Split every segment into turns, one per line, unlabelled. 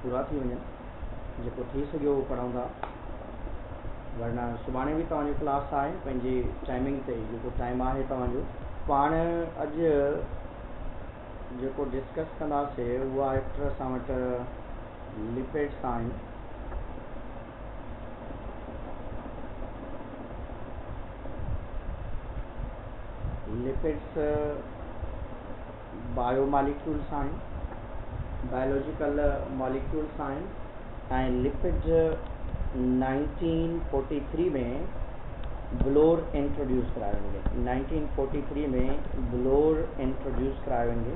पूरा थी वञनि, जेको थी सघियो पढ़ूं था, वरना सुभाणे भी तव्हांजो क्लास आहे पंहिंजी टाइमिंग ते, जेको टाइम आहे तव्हांजो। पाण अॼु जेको डिस्कस कंदासीं उहा एक्टर असां वटि लिपिड्स आहिनि। लिपिड्स बायोमॉलिक्यूल्स आहिनि, बायोलॉजिकल मॉलिक्यूल्स आहिनि ऐं लिपिड्स 1943 में ब्लोर इंट्रोड्यूस कराए वेंगे। 1943 में ब्लोर इंट्रोड्यूस कराए वेंगे।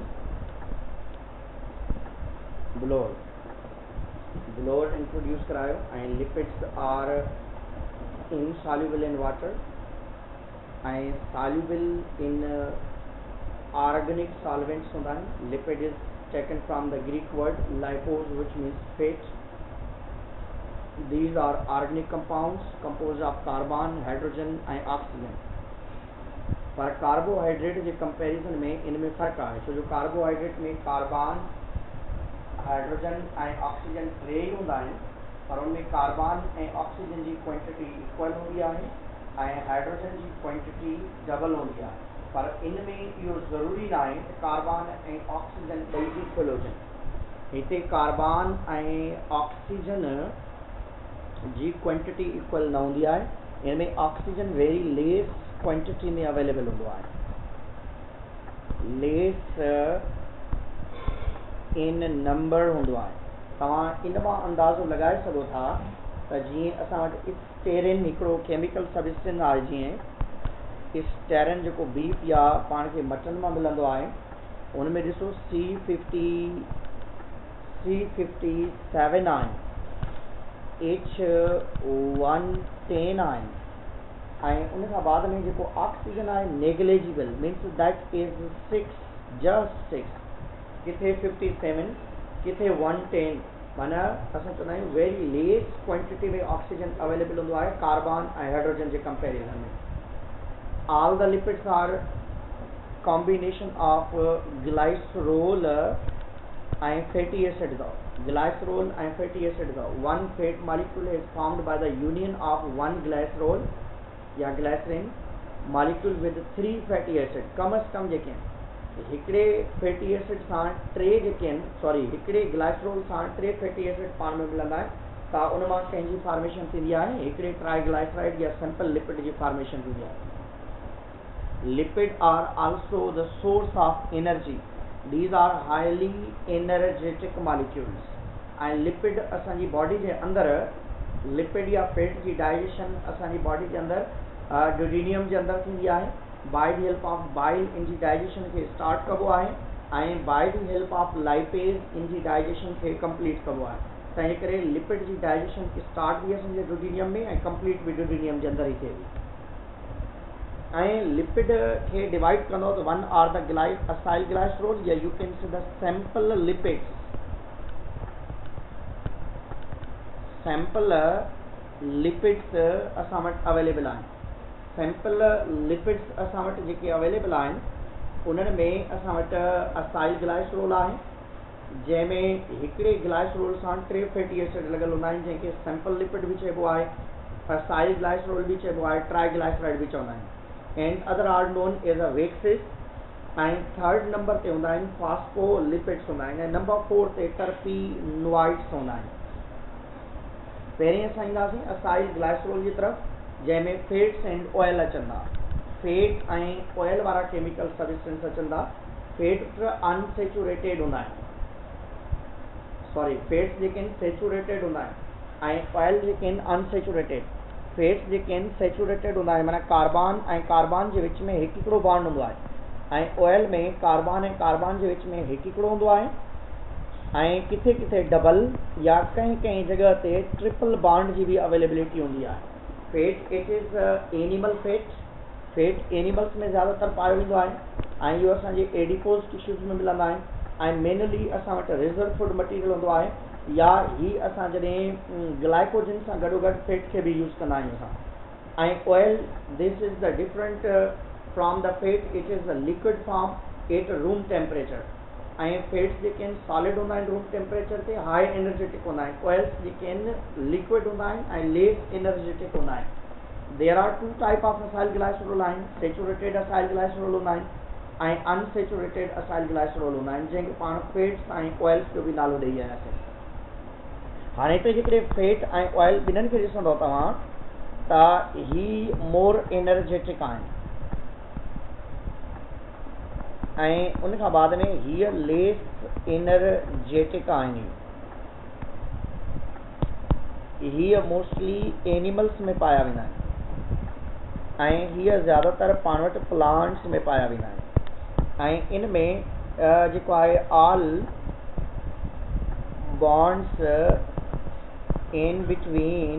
ब्लोर इंट्रोड्यूस करायो ऐं lipids are insoluble in water and soluble in organic solvents hunda hai। Lipid is taken from the Greek word lipos, which means fat। These are organic compounds composed of carbon, hydrogen and oxygen। पर carbohydrate के comparison में इनमें फर्क है। छो जो carbohydrate में carbon, hydrogen और ऑक्सीजन टे ही होंदा आहिनि, पर उनमें कार्बन और ऑक्सीजन की क्वांटिटी इक्वल होंदी है और हाइड्रोजन की क्वांटिटी डबल होंदी है। पर इनमें इहो ज़रूरी ना है कि कार्बन और ऑक्सीजन ॿई इक्वल हुजनि। हिते कार्बन और ऑक्सीजन की क्वांटिटी इक्वल न होंदी है। इनमें ऑक्सीजन वेरी लेस क्वांटिटी में अवेलेबल होंदो है, लेस इन नंबर होंदो है। तव्हां इन मां अंदाज़ो लगाए सघो था त जीअं असां वटि स्टेरिन हिकिड़ो केमिकल सबस्टेंस आहे, जीअं स्टेरिन जेको बीफ या पाण खे मटन मां मिलंदो आहे, उन में ॾिसो C57 आहिनि, H110 आहिनि ऐं उन खां बाद में जेको ऑक्सीजन आहे negligible, means that is 6, just 6, किथे 57, किथे 110, माना असां चवंदा आहियूं वेरी लेस क्वांटिटी में ऑक्सीजन अवेलेबल होंदो आहे कार्बन ऐं हाइड्रोजन जे कंपैरिजन में। All the lipids are combination of glycerol and fatty acid though। Glycerol and fatty acid though। One fat molecule is formed by the union of one glycerol या glycerin molecule with 3 fatty acid। कम अज कम जेके हिकिड़े fatty acid सां टे जेके आहिनि, सॉरी हिकिड़े ग्लाइसरोल सां टे फैटी एसिड पाण में मिलंदा आहिनि त उन मां कंहिंजी फॉर्मेशन थींदी आहे हिकिड़े ट्राइग्लाइसराइड या सिंपल लिपिड जी फॉर्मेशन थींदी आहे। Lipid are also the source of energy. These are highly energetic molecules। and lipid असांजी बॉडी जे अंदर, लिपिड या फैट की डाइजेशन असांजी बॉडी जे अंदर ड्यूडेनियम जे अंदर थींदी आहे। By the help of bile इन जी डाइजेशन के स्टार्ट कबो आहे ऐं by the help of lipase इन जी डाइजेशन के कंप्लीट कबो आहे। तंहिं करे लिपिड जी डाइजेशन स्टार्ट भी असांजे ड्यूडेनियम में ऐं कंप्लीट भी ड्यूडेनियम जे अंदर ही थिए थी। ऐं लिपिड के डिवाइड कंदो तो one are the acyl glycerol या you can say the sample lipids. Sample lipids असां वटि अवेलेबल आहिनि। सैंपल लिपिड्स असां वटि जेके अवेलेबल आहिनि उन्हनि में असां वटि असाइल ग्लाइसरोल आहे, जंहिंमें हिकिड़े ग्लाइसरोल सां टे फैटी एसिड लॻल हूंदा आहिनि, जंहिंखे सैंपल लिपिड भी चइबो आहे, असाइल ग्लाइसरोल भी चइबो आहे, ट्राइग्लाइसराइड भी चवंदा आहिनि। And other are known as a waxes. ऐं थर्ड नंबर ते हूंदा आहिनि फास्फोलिपिड्स हूंदा आहिनि ऐं नंबर 4 ते टर्पीनोइड्स हूंदा आहिनि। पहिरीं असां ईंदासीं असाइल ग्लाइसरोल जी तरफ़, जंहिंमें फैट्स एंड ऑयल अचंदा। फैट ऐं ऑयल वारा केमिकल सबस्टेंस अचंदा। फैट अनसेचुरेटेड हूंदा आहिनि, सॉरी फैट्स जेके आहिनि सेचुरेटेड हूंदा आहिनि ऐं ऑयल जेके आहिनि अनसेचुरेटेड। फैट्स जेके आहिनि सेचुरेटेड हूंदा आहिनि, माना कार्बन ऐं कार्बन जे विच में हिकु हिकिड़ो बॉन्ड हूंदो आहे ऐं ऑयल में कार्बन ऐं कार्बन जे विच में हिकु हिकिड़ो हूंदो आहे ऐं किथे किथे डबल या कंहिं कंहिं जॻह ते ट्रिपल बॉन्ड जी भी अवेलेबिलिटी हूंदी आहे। Fat it is animal fat. Fat animals में ज़्यादातर पायो वेंदो आहे ऐं इहो असांजे एडिपोज टिश्यूज़ में मिलंदा आहिनि ऐं मेनली असां वटि रिजर्व फूड मटीरियल हूंदो आहे, या ही असां जॾहिं ग्लाइकोजन सां गॾोगॾु फैट खे भी यूज़ कंदा आहियूं असां। ऐं oil this is the different from the fat, it is the liquid form at room temperature. ऐं फेट्स जेके आहिनि सॉलिड हूंदा आहिनि रूम टेम्परेचर ते हाई एनर्जेटिक हूंदा आहिनि, ऑयल्स जेके आहिनि लिक्विड हूंदा आहिनि ऐं लेस एनर्जेटिक हूंदा आहिनि। There are two type of acyl glycerol आहिनि, सेचुरेटेड असाइल ग्लाइसरोल हूंदा आहिनि ऐं अनसेचुरेटेड असाइल ग्लाइसरोल हूंदा आहिनि, जंहिंखे पाण फेट्स ऐं ऑयल्स जो बि नालो ॾेई आयासीं। हाणे हिते जेकॾहिं फैट ऐं ऑयल ॿिन्हिनि खे ॾिसंदव तव्हां त ही मोर एनर्जेटिक आहिनि ऐं उन खां बाद में हीअ लेस एनर्जेटिक आहिनि। हीअ मोस्टली एनिमल्स में पाया वेंदा आहिनि ऐं हीअ ज़्यादातर पाण वटि प्लांट्स में पाया वेंदा आहिनि ऐं इन में जेको आहे all bonds in between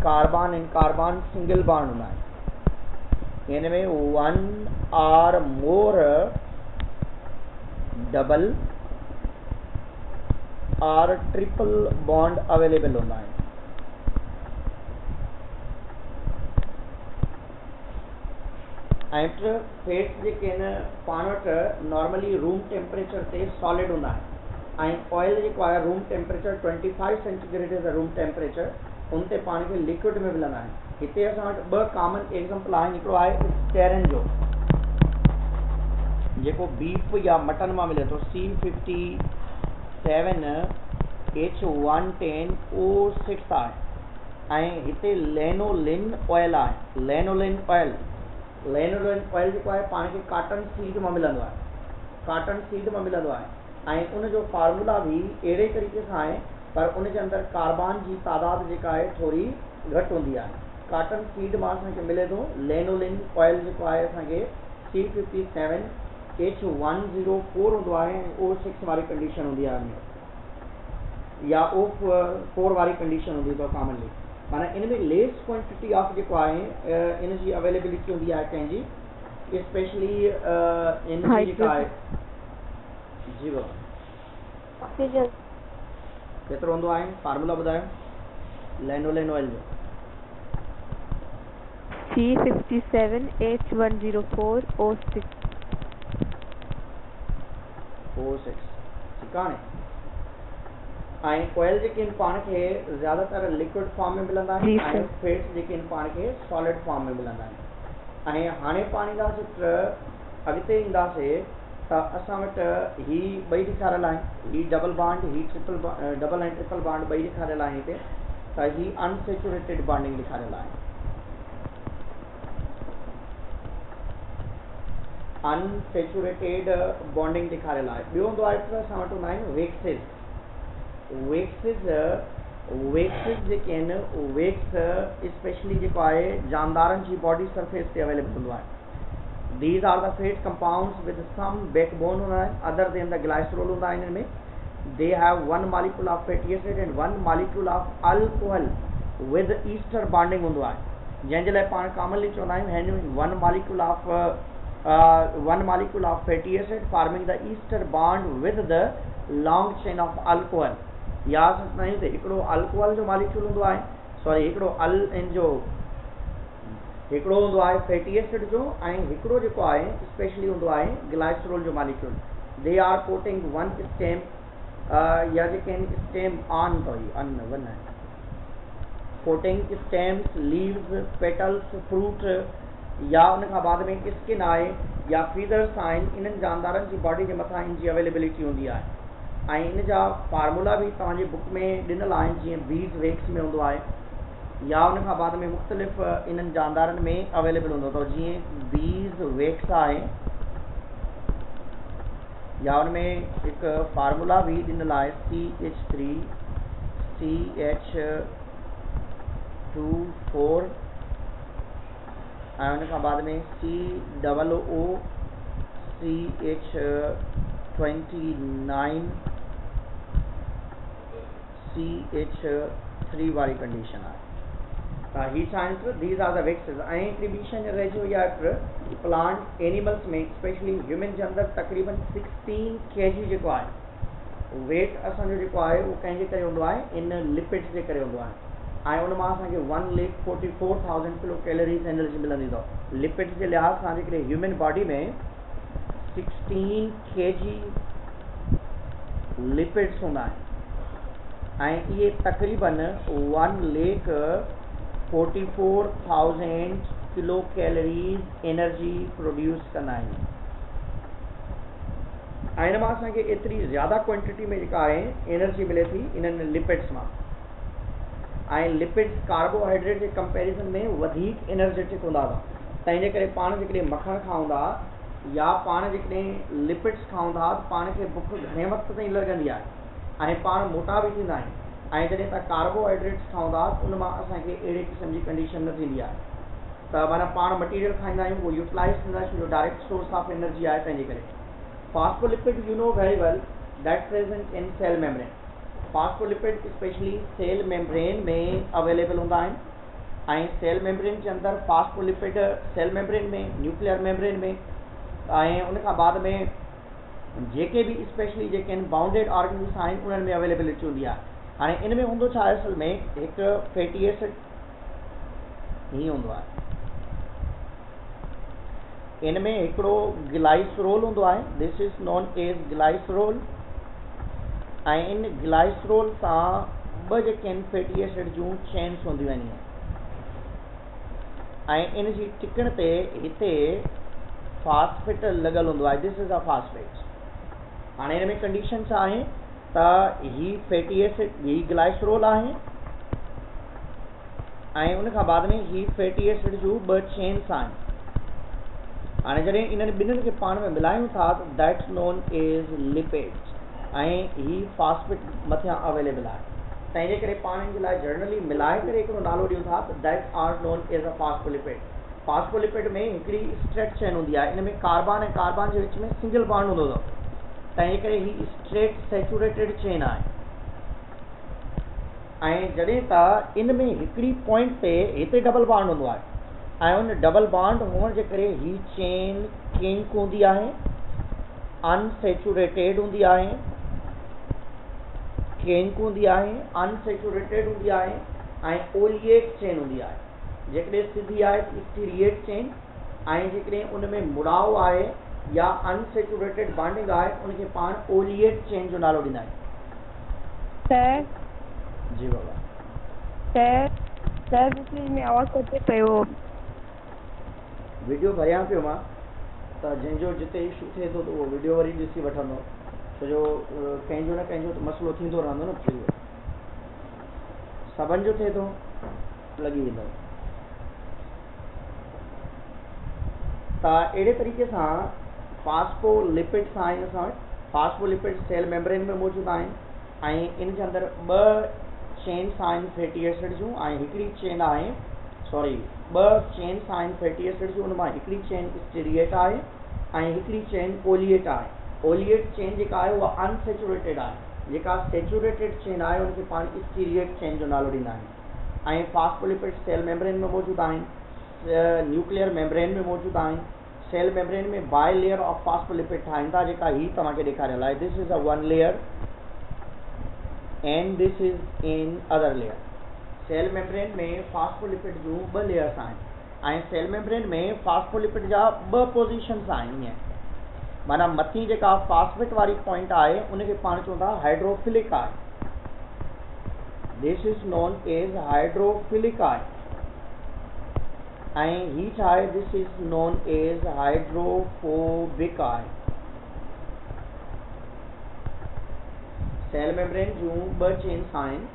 carbon and carbon single bond हूंदा आहिनि। इनमें वन आर मोर डबल और ट्रिपल बॉन्ड अवेलेबल हूंदा आहिनि। ऐं फेट्स जेके आहिनि पाण वटि नॉर्मली रूम टेम्परेचर ते सॉलिड हूंदा आहिनि ऐं ऑयल जेको आहे room temperature 25 centigrade is room temperature, उन ते पाण खे लिक्विड में मिलंदा आहिनि। हिते असां वटि ॿ कॉमन एग्जाम्पल आहिनि। हिकिड़ो आहे स्टेरन जो, जेको बीफ या मटन मां मिले थो, C57H110O6 आहे ऐं हिते लेनोलिन ऑयल आहे। लेनोलिन ऑयल जेको आहे पाण खे कॉटन सीड मां मिलंदो आहे ऐं उनजो फार्मूला भी अहिड़े तरीक़े सां आहे, पर उनजे अंदरि कार्बन जी तादाद जेका आहे थोड़ी घटि हूंदी आहे। कॉटन सीड मां असांखे मिले थो लेनोलिन ऑयल जेको आहे असांखे C57H104 हूंदो आहे ऐं O6 वारी कंडीशन हूंदी आहे उनमें, या O4 वारी कंडीशन हूंदी अथव कॉमनली। माना इन में लेस क्वांटिटी ऑफ जेको आहे इन जी अवेलेबिलिटी हूंदी आहे कंहिंजी, स्पेशली इन जी जेका आहे जी बाबा केतिरो हूंदो आहे फार्मूला ॿुधायो लेनोलिन ऑयल जो।
C57H104O6
ठीकु आहे। ऐं ऑयल जेके आहिनि पाण खे ज़्यादातर लिक्विड फॉर्म में मिलंदा आहिनि ऐं फेट्स जेके आहिनि पाण खे सॉलिड फॉर्म में मिलंदा आहिनि। ऐं हाणे पाण ईंदासीं अॻिते ईंदासीं त असां वटि ही ॿई ॾेखारियल आहिनि, ही डबल बॉन्ड, ही डबल ऐं ट्रिपल बॉन्ड ॿई ॾेखारियल आहिनि हिते, त ही अनसेचुरेटेड बॉन्डिंग ॾेखारियल आहे। अनसेचुरेटेड बॉन्डिंग ॾेखारियल आहे। ॿियो हूंदो आहे असां वटि हूंदा आहिनि वेक्सिस जेके आहिनि, वेक्स स्पेशली जेको आहे जानदारनि जी बॉडी सरफेस ते अवेलेबल हूंदो आहे। These are the fat compounds with some backbone other than the glycerol hunda in me. They have one molecule of fatty acid and one molecule of alcohol with ester bonding hunda hai, jenje lai pan commonly chonda having one molecule of fatty acid forming the ester bond with the long chain of alcohol. yaad nahi the ekdo alcohol jo molecule hunda hai, sorry ekdo हिकिड़ो हूंदो आहे fatty acid जो ऐं हिकिड़ो जेको आहे specially हूंदो आहे ग्लाइसरोल जो molecule. They are coating one stem या जेके आहिनि स्टेम ऑन वन आहे, coating stems, leaves, petals, fruit या उन खां बाद में स्किन आहे या फीदर्स आहिनि। इन्हनि जानदारनि जी बॉडी जे मथां इन जी अवेलेबिलिटी हूंदी आहे ऐं इन जा फार्मूला बि तव्हांजी बुक में ॾिनल आहिनि, जीअं बीज वेक्स में हूंदो आहे या उन खां बाद में मुख़्तलिफ़ इन्हनि जानदारनि में अवेलेबल हूंदो अथव, जीअं बीज वेक्स आहे या उन में हिकु फार्मूला बि ॾिनल आहे CH3CH24 ऐं उन खां बाद में COOCH29 CH3 वारी कंडीशन आहे। ही साइंस दीज आर द वेक्सेस। ऐं हिकिड़ी ॿी शइ रहिजी वई आहे प्लांट एनिमल्स में, स्पेशली ह्यूमन जे अंदरि तक़रीबन 16 kg जेको आहे वेट असांजो जेको आहे उहो कंहिंजे करे हूंदो आहे, इन लिपिड्स जे करे हूंदो आहे ऐं उन मां असांखे 1,44,000 किलो कैलोरीज़ एनर्जी मिलंदी अथव। लिपिड्स जे लिहाज़ सां जेकॾहिं ह्यूमन बॉडी में 16 kg लिपिड्स हूंदा आहिनि ऐं इहे तक़रीबन 1,44,000 किलो कैलोरीज़ एनर्जी प्रोड्यूस कंदा आहिनि ऐं इन मां असांखे एतिरी ज़्यादा क्वांटिटी में जेका आहे एनर्जी मिले थी इन्हनि लिपिड्स मां ऐं लिपिड्स कार्बोहाइड्रेट जे कंपेरिज़न में वधीक एनर्जेटिक हूंदा हुआ तंहिंजे करे पाण जेकॾहिं मखणु खाऊं था या पाण जेकॾहिं लिपिड्स खाऊं था त पाण खे बुख घणे वक़्त ताईं लॻंदी आहे ऐं पाण मोटा बि थींदा आहियूं ऐं जॾहिं तव्हां कार्बोहाइड्रेट्स खाऊं था उन मां असांखे अहिड़े क़िस्म जी कंडीशन न थींदी आहे त माना पाण मटीरियल खाईंदा आहियूं उहो यूटिलाइज़ थींदा छो डायरेक्ट सोर्स ऑफ एनर्जी आहे तंहिंजे करे Phospholipid, you know very well, that present in cell membrane. Phospholipid especially cell membrane में available होंदा आहिनि ऐं cell membrane जे अंदर phospholipid cell membrane में nuclear membrane में ऐं उन खां बाद में जेके बि स्पेशली जेके आहिनि बाउंडेड ऑर्गेनिल्स आहिनि उन्हनि में अवेलेबिलिटी हूंदी आहे हाणे इन में हूंदो छा आहे असल में हिकु फैटी एसिड हीअं हूंदो आहे इन में हिकिड़ो ग्लाइसरोल हूंदो आहे this is known as glycerol ऐं इन ग्लाइसरोल सां ॿ जेके आहिनि फैटी एसिड जूं चेन्स हूंदियूं आहिनि ऐं इन जी टिकण ते हिते फास्फेट लॻल हूंदो आहे दिस इज़ अ फास्फेट हाणे इन में कंडीशन छा आहे त ही फैटी एसिड ही ग्लाइसरोल आहे ऐं उन खां बाद में ही फैटी एसिड जूं ॿ चेन्स आहिनि हाणे जॾहिं इन्हनि ॿिन्हिनि खे पाण में मिलायूं था त दैट्स नोन एज लिपिड्स ऐं ही फास्फेट मथियां अवेलेबल आहे तंहिंजे करे पाण जे लाइ जर्नली मिलाए करे हिकिड़ो नालो ॾियूं था त that are known as a phospholipid phospholipid में हिकिड़ी स्ट्रेट चेन हूंदी आहे इन में कार्बन ऐं कार्बन जे विच में सिंगल बॉन्ड हूंदो अथव तंहिंजे करे ही स्ट्रेट सेचुरेटेड चेन आहे ऐं जॾहिं त इन में हिकिड़ी पॉइंट ते हिते डबल बॉन्ड हूंदो आहे ऐं उन डबल बॉन्ड हुअण जे करे ही चेन किंक हूंदी आहे अनसेचुरेटेड हूंदी आहे किंक हूंदी आहे अनसेचुरेटेड हूंदी आहे ऐं ओलिएट चेन हूंदी आहे जेकॾहिं सिधी आहे त स्टीरिएट चेन ऐं जेकॾहिं उन में मुड़ाव आहे या अनसेचुरेटेड बॉन्डिंग आहे उनखे पाण ओलिएट चेन जो नालो ॾींदा आहियूं
सर
जी बाबा
सर में आवाज़ कटे पियो
वीडियो भरियां पियो मां त जंहिंजो जिते इशू थिए थो त उहो वीडियो वरी ॾिसी वठंदो छो जो कंहिंजो न कंहिंजो त मसइलो थींदो रहंदो न फ्री सभिनि जो थिए थो लॻी वेंदो त अहिड़े तरीक़े सां फास्फोलिपिड्स आहिनि असां वटि फास्फोलिपिड्स सेल मेम्ब्रेन में मौजूदु आहिनि ऐं इन जे अंदरि ॿ चेन्स आहिनि फैटी एसिड जूं ऐं हिकिड़ी चेन आहे सॉरी ॿ चेन्स आहिनि फैटी एसिड जूं उन मां हिकिड़ी चेन स्टीरिएट आहे ऐं हिकिड़ी चेन ओलिएट आहे ओलिएट चेन जेका आहे उहा अनसेचुरेटेड आहे जेका सेचुरेटेड चेन आहे उनखे पाण स्टीरिएट चेन जो नालो ॾींदा आहियूं ऐं फास्फोलिपिड सेल मेम्ब्रेन में मौजूदु आहिनि न्यूक्लियर मेम्ब्रेन में मौजूदु आहिनि सेल मेम्ब्रेन में बाय लेयर ऑफ फास्फोलिपिड ठाहिनि था जेका ही तव्हांखे ॾेखारियल आहे this is a one layer and this is in other layer cell membrane में फास्फोलिपिड जूं ॿ लेयर्स आहिनि ऐं सेल मेम्ब्रेन में फास्फोलिपिड जा ॿ पोज़ीशन्स आहिनि ईअं माना मथीं जेका फास्फेट वारी पॉइंट आहे उनखे पाण चऊं था हाइड्रोफिलिक आहे this is known as hydrophilic आहे ऐं ही छा आहे this is known as hydrophobic आहे सेल मेम्ब्रेन जूं ॿ चेन्स आहिनि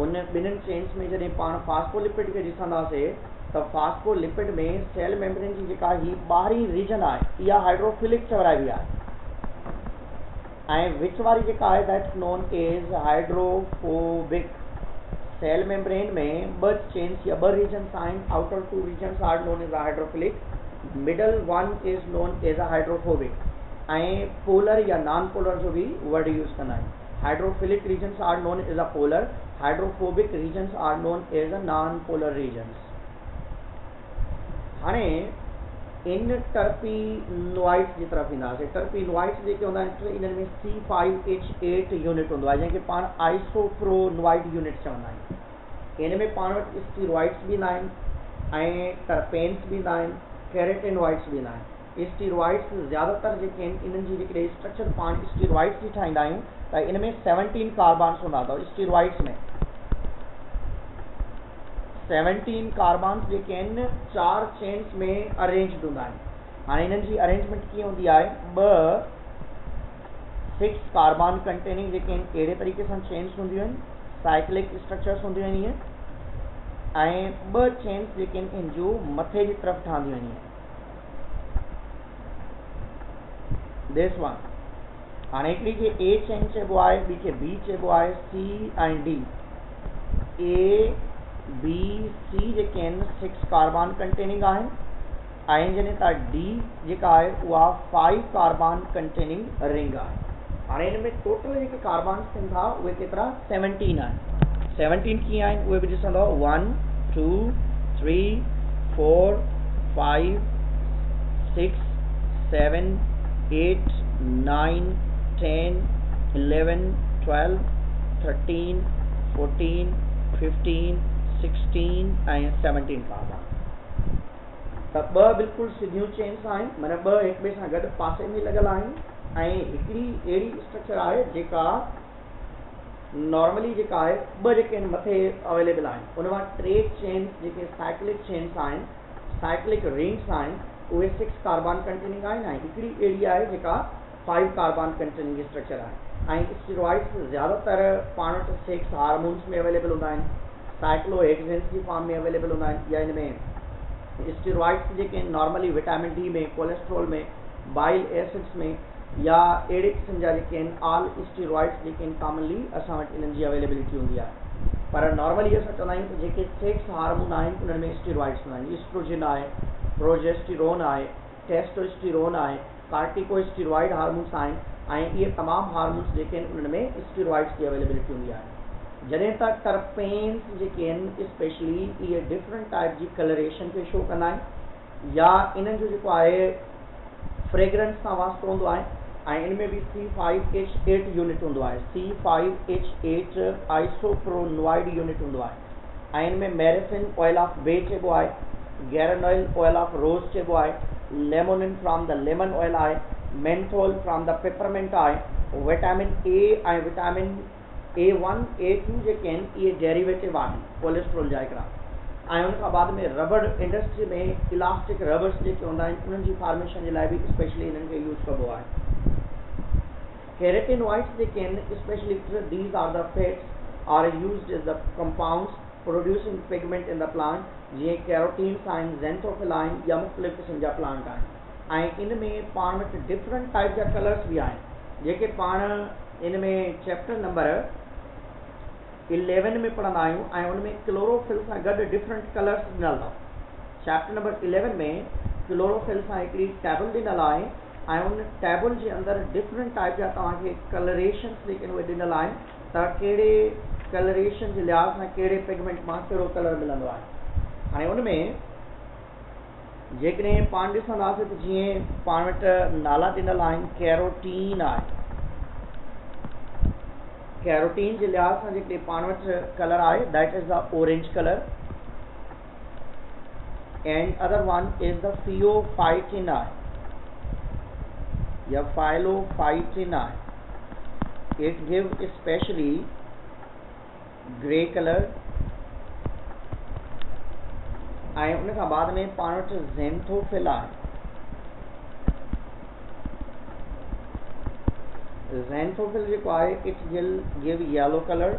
उन ॿिन्हिनि चेन्स में जॾहिं पाण फास्फोलिपिड खे ॾिसंदासीं त फास्फोलिपिड में सेल मेम्ब्रेन जी जेका ही ॿाहिरी रीजन आहे इहा हाइड्रोफिलिक चवराइबी आहे ऐं विच वारी जेका आहे that's known as hydrophobic cell membrane में ॿ चेन्स या ॿ रीजन्स आहिनि outer two regions are known as hydrophilic middle one is known as a hydrophobic ऐं पोलर या नॉन पोलर जो भी वर्ड यूज़ कंदा आहियूं hydrophilic regions are known as a polar hydrophobic regions are known as a non polar regions हाणे इन टर्पीनोइड्स जी तरफ़ ईंदासीं टर्पीनोइड्स जेके हूंदा आहिनि इन्हनि में C5H8 यूनिट हूंदो आहे जंहिंखे पाण आइसोप्रोनोइड यूनिट चवंदा आहियूं इन में पाण वटि स्टीरॉइड्स बि ईंदा आहिनि ऐं टर्पेन्स बि ईंदा आहिनि कैरेटिनोइड्स बि ईंदा आहिनि स्टीरॉइड्स ज़्यादातर जेके इन्हनि जी जेकॾहिं स्ट्रक्चर पाण स्टीरॉइड्स जी ठाहींदा आहियूं त इन में 17 कार्बन्स हूंदा अथव स्टीरॉइड्स में 17 कार्बन्स जेके आहिनि 4 चेन्स में अरेंज्ड हूंदा आहिनि। हाणे इन्हनि जी अरेंजमेंट कीअं हूंदी आहे, 6 कार्बन कंटेनिंग जेके आहिनि अहिड़े तरीक़े सां चेन्स हूंदियूं आहिनि, साइक्लिक स्ट्रक्चर्स हूंदियूं आहिनि इहे, ऐं 2 चेन्स जेके आहिनि इन जूं मथे जी तरफ़ ठहंदियूं आहिनि दिस वन। हाणे हिकिड़ी खे ए चेन चइबो आहे, ॿी खे बी चइबो आहे, सी ऐं डी। ए बी सी जेके आहिनि 6 कार्बन कंटेनिंग आहिनि, ऐं जॾहिं त डी जेका आहे उहा 5 कार्बन कंटेनिंग रिंग आहे। हाणे हिन में टोटल जेके कार्बन्स थियनि था उहे केतिरा 17 आहिनि। 17 कीअं आहिनि उहे बि ॾिसंदव, 1 2 3 4 5 6 7 8 9 10 11 12 13 14 15 16 ऐं 17 कार्बन। त 2 बिल्कुलु सिधियूं चेन्स आहिनि, माना 2 हिक ॿिए सां गॾु पासे में लॻल आहिनि, ऐं हिकिड़ी अहिड़ी स्ट्रक्चर आहे जेका नॉर्मली जेका आहे 2 जेके आहिनि मथे अवेलेबल आहिनि, उन मां 3 चेन्स जेके साइक्लिक चेन्स आहिनि, साइक्लिक रिंग्स आहिनि, उहे 6 कार्बन कंटेनिंग आहिनि, ऐं हिकिड़ी अहिड़ी आहे जेका 5 कार्बन कंटेनिंग स्ट्रक्चर आहे। ऐं स्टीरॉइड्स ज़्यादातर पाण वटि 6 हार्मोन्स में अवेलेबल हूंदा आहिनि, साइक्लोहेक्सेन्स जी फॉर्म में अवेलेबल हूंदा आहिनि, या इन में स्टीरॉइड्स जेके आहिनि नॉर्मली विटामिन डी में, कोलेस्ट्रॉल में, बाइल एसिड्स में, या अहिड़े क़िस्म जा जेके आहिनि ऑल स्टीरॉइड्स जेके आहिनि कॉमनली असां वटि इन्हनि जी अवेलेबिलिटी हूंदी आहे। पर नॉर्मली असां चवंदा आहियूं त जेके 6 हार्मोन आहिनि उन्हनि में स्टीरॉइड्स हूंदा आहिनि। ईस्ट्रोजन आहे, प्रोजेस्टेरोन आहे, टेस्टोस्टेरोन आहे, कार्टिकोस्टीरॉइड हार्मोन्स आहिनि, ऐं इहे तमामु हार्मोन्स जेके आहिनि उन्हनि में स्टीरॉइड्स जी अवेलेबिलिटी हूंदी आहे। जॾहिं त टर्पेन्स जेके आहिनि स्पेशली इहे डिफरेंट टाइप जी कलरेशन खे शो कंदा आहिनि, या इन्हनि जो जेको आहे फ्रेग्रेंस सां वास्तो हूंदो आहे, ऐं इन में बि C5H8 यूनिट हूंदो आहे, C5H8 आइसोप्रोनोइड यूनिट हूंदो आहे, ऐं इन में मेरेफिन ऑयल ऑफ बे चइबो आहे, गैरनॉइल ऑयल ऑफ रोज चइबो आहे, लेमोनिन फ्रॉम द लेमन ऑयल आहे, मेंथोल फ्रॉम द पेपरमेंट आहे, विटामिन ए ऐं विटामिन A1 A2 जेके आहिनि इहे डेरिवेटिव आहिनि कोलेस्ट्रॉल जा हिकिड़ा, ऐं उन खां बाद में रबड़ इंडस्ट्री में इलास्टिक रबर्स जेके हूंदा आहिनि उन्हनि जी फॉर्मेशन जे लाइ बि स्पेशली इन्हनि खे यूज़ कबो आहे। केरेटिनॉइड्स जेके आहिनि specially these are the fats are used as the compounds producing pigment in the plant, जीअं कैरोटीन्स आहिनि, ज़ेंथोफिल आहिनि, या मुख़्तलिफ़ क़िस्म जा प्लांट आहिनि। ऐं इन में पाण वटि डिफरेंट टाइप जा कलर्स बि आहिनि जेके पाण इन में चैप्टर नंबर 11 में पढ़ंदा आहियूं, ऐं उन में क्लोरोफिल सां गॾु डिफरेंट कलर्स ॾिनल अथव। चैप्टर नंबर 11 में क्लोरोफिल सां हिकिड़ी टेबल ॾिनल आहे, ऐं उन टेबल जे अंदरि डिफरेंट टाइप जा तव्हांखे कलरेशन्स जेके आहिनि उहे ॾिनल आहिनि, त कहिड़े कलरेशन जे लिहाज़ सां कहिड़े पिगमेंट मां कहिड़ो कलर मिलंदो आहे। हाणे उन में जेकॾहिं पाण ॾिसंदासीं त जीअं पाण वटि नाला ॾिनल आहिनि, कैरोटीन आहे, कैरोटीन जे लिहाज़ सां जेके पाण वटि कलर आहे that is the orange colour, and other one is the pheophytin आहे या फाइलोफाइटिन आहे, it give specially grey colour, ऐं उन खां बाद में पाण वटि ज़ेंथोफिल आहे। ज़ेंथोफिल जेको आहे it will give yellow colour,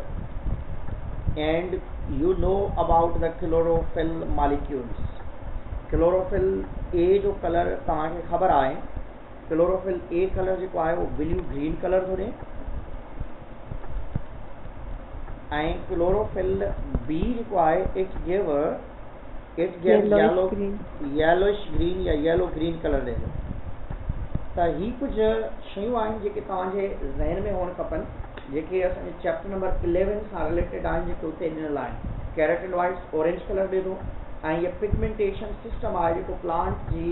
and you know about the chlorophyll molecules. Chlorophyll A जो कलर तव्हांखे ख़बर आहे, क्लोरोफिल ए कलर जेको आहे उहो ब्लू ग्रीन कलर थो ॾिए, ऐं क्लोरोफिल बी जेको आहे इट गिव येलोइश ग्रीन या येलो ग्रीन कलर ॾिए। त ही कुझु शयूं आहिनि जेके तव्हांजे ज़हन में हुअणु खपनि, जेके असांजे चैप्टर नंबर 11 सां रिलेटेड आहिनि, जेके उते ॾिनल आहिनि। कैरोटिनॉइड्स ऑरेंज कलर ॾिए थो, ऐं इहे पिगमेंटेशन सिस्टम आहे जेको प्लांट जी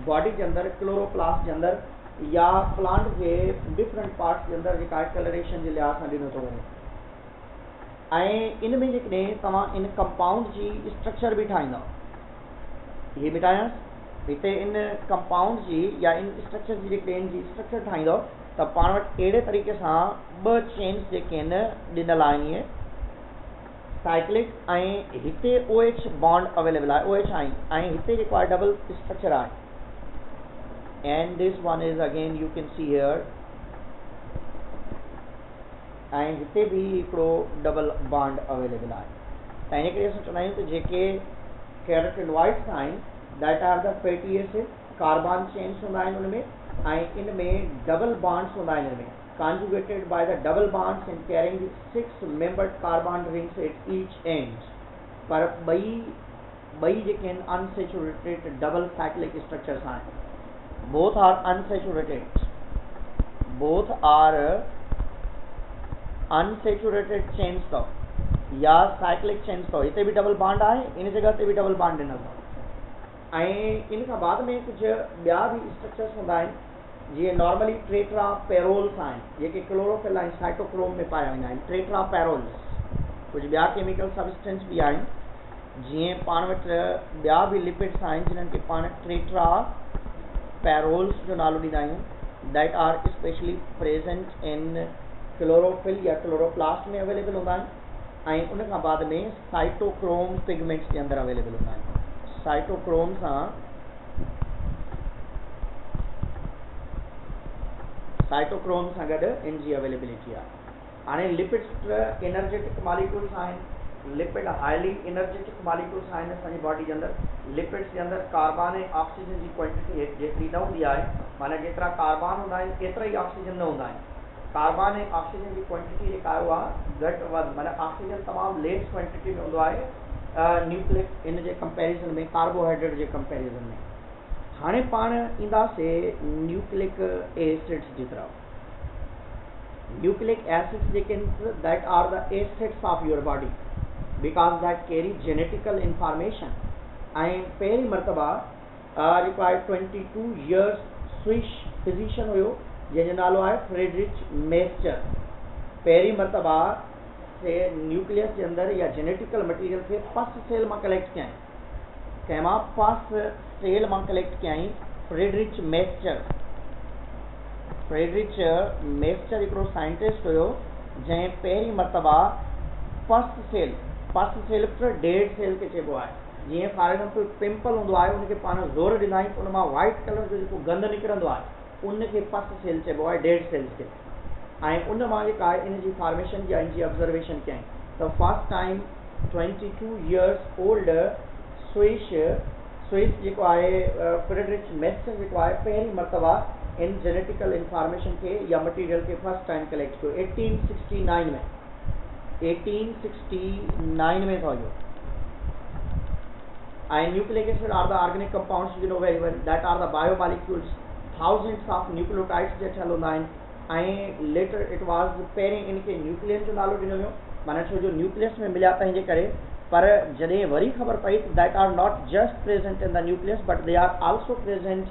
बॉडी जे अंदरि, क्लोरोप्लास्ट जे अंदरि या प्लांट जे डिफरेंट पार्ट्स जे अंदरि जेका आहे कलरेशन जे लिहाज़ सां ॾिनो थो वञे। ऐं इन में जेकॾहिं तव्हां इन कंपाउंड जी स्ट्रक्चर बि ठाहींदव, इहे ॿुधायांसि हिते इन कंपाउंड जी या इन स्ट्रक्चर जी जेके इन जी स्ट्रक्चर ठाहींदो त पाण वटि अहिड़े तरीक़े सां ॿ चेन्स जेके आहिनि ॾिनल आहिनि इहे साइक्लिक ऐं हिते OH बॉन्ड अवेलेबल आहे OH ऐं हिते जेको आहे डबल स्ट्रक्चर आहे and this one is again U can see here ऐं हिते बि हिकिड़ो डबल बॉन्ड अवेलेबल आहे त इन करे असां चवंदा आहियूं त जेके कैरेटिनॉइड्स आहिनि that are the fatty acid carbon chains हूंदा आहिनि उनमें ऐं इन में डबल बॉन्ड्स हूंदा आहिनि इनमें conjugated by the double bonds and carrying the 6 membered carbon rings at each end पर ॿई जेके आहिनि unsaturated double cyclic structures आहिनि both are unsaturated chains अथव या cyclic chains अथव हिते बि डबल बॉन्ड आहे इन जगह ते बि डबल बॉन्ड ॾिनल अथव ऐं इन खां बाद में कुझु ॿिया बि स्ट्रक्चर्स हूंदा आहिनि जीअं नॉर्मली टेट्रा पैरोल्स आहिनि जेके क्लोरोफिल ऐं साइटोक्रोम में पाया वेंदा आहिनि टेट्रा पैरोल्स कुझु ॿिया केमिकल सब्सटेंस बि आहिनि जीअं पाण वटि ॿिया बि लिपिड्स आहिनि जिन्हनि खे पाण टेट्रा पैरोल्स जो नालो ॾींदा आहियूं that are specially present in chlorophyll या क्लोरोप्लास्ट में अवेलेबल हूंदा आहिनि ऐं उन खां बाद में साइटोक्रोम पिगमेंट्स जे अंदरि अवेलेबल हूंदा आहिनि साइटोक्रोम सां साइटोक्रोम सां गॾु इन जी अवेलेबिलिटी आहे हाणे लिपिड्स एनर्जेटिक मॉलिक्यूल्स आहिनि लिपिड हाईली एनर्जेटिक मॉलिक्यूल्स आहिनि असांजी बॉडी जे अंदरि लिपिड्स जे अंदरि कार्बन ऐं ऑक्सीजन जी क्वांटिटी जेतिरी न हूंदी आहे माना जेतिरा कार्बन हूंदा आहिनि एतिरा ई ऑक्सीजन न हूंदा आहिनि कार्बन ऐं ऑक्सीजन जी क्वांटिटी जेका आहे उहा घटि वधि माना ऑक्सीजन तमामु लेस क्वांटिटी में हूंदो आहे न्यूक्लिक इन जे कंपेरिज़न में कार्बोहाइड्रेट जे कंपेरिज़न में हाणे पाण ईंदासीं न्यूक्लिक एसिड्स जी तरफ़ न्यूक्लिक एसिड्स जेके that are the acids of your body because that carry genetical information ऐं पहिरीं मरतबा जेको आहे 22 इयर्स स्विस फिजिशियन हुयो जंहिंजो नालो आहे फ्रेडरिच मेस्टर पहिरीं मरतबा से न्यूक्लियस जे अंदरि या जेनेटिकल मटीरियल खे पस सेल मां कलेक्ट कयईं कंहिंमां पस सेल मां कलेक्ट कयईं फ्रेडरिच मेस्टर हिकिड़ो साइंटिस्ट हुयो जंहिं पहिरीं मरतबा पस सेल डेड सेल खे चइबो आहे जीअं फॉर एग्जाम्पल पिंपल हूंदो आहे उनखे पाण ज़ोर ॾींदा आहियूं उन मां वाइट कलर जो जेको गंद निकिरंदो आहे उनखे पस सेल चइबो आहे डेड सेल्स खे ऐं उन मां जेका आहे इन जी फॉर्मेशन या इन जी ऑब्जर्वेशन कयईं त first time 22 years old Swiss जेको आहे फ्रेडरिच मेस्टर जेको आहे पहिरीं मरतबा इन जेनेटिकल इंफॉर्मेशन खे या मटीरियल खे फर्स्ट टाइम कलेक्ट कयो 1869 में थियो इहो ऐं nucleic acid are the organic compounds you know very well that are the biomolecules thousands of nucleotides जे ठहियल हूंदा आहिनि ऐं लेटर इट वाज पहिरीं इनखे न्यूक्लियस जो नालो ॾिनो वियो माना छो जो न्यूक्लियस में मिलिया तंहिंजे करे पर जॾहिं वरी ख़बर पई that are not just present in the nucleus but they are also present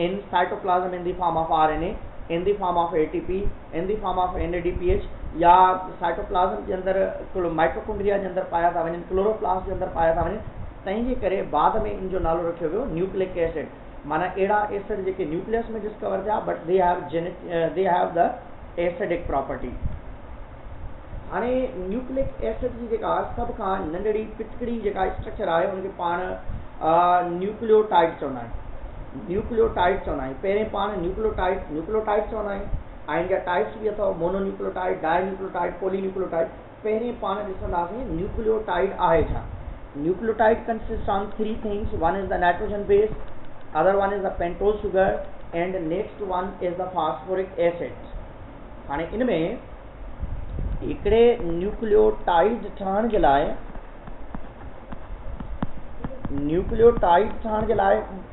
in cytoplasm in the form of RNA in the form of ATP in the form of NADPH या साइटोप्लाज्म जे अंदरि mitochondria जे अंदरि पाया था वञनि chloroplast जे अंदरि पाया था वञनि तंहिंजे करे बाद में इन जो नालो रखियो वियो न्यूक्लिक एसिड माना अहिड़ा एसिड जेके न्यूक्लियस में डिस्कवर थिया but they have the acidic property हाणे न्यूक्लिक एसिड जी जेका सभ खां नंढड़ी पिचकड़ी जेका स्ट्रक्चर आहे उनखे पाण न्यूक्लियोटाइड चवंदा आहियूं पहिरें पाण न्यूक्लियोटाइड चवंदा आहियूं ऐं जा टाइप्स बि अथव मोनोन्यूक्लियोटाइड डाइन्यूक्लियोटाइड पॉलीन्यूक्लियोटाइड पहिरें पाण ॾिसंदासीं न्यूक्लियोटाइड आहे छा nucleotide consist on 3 things one is the nitrogen base other one is the pentose sugar and next one is the phosphoric acid हाणे इन में हिकिड़े न्यूक्लियोटाइड ठहण जे लाइ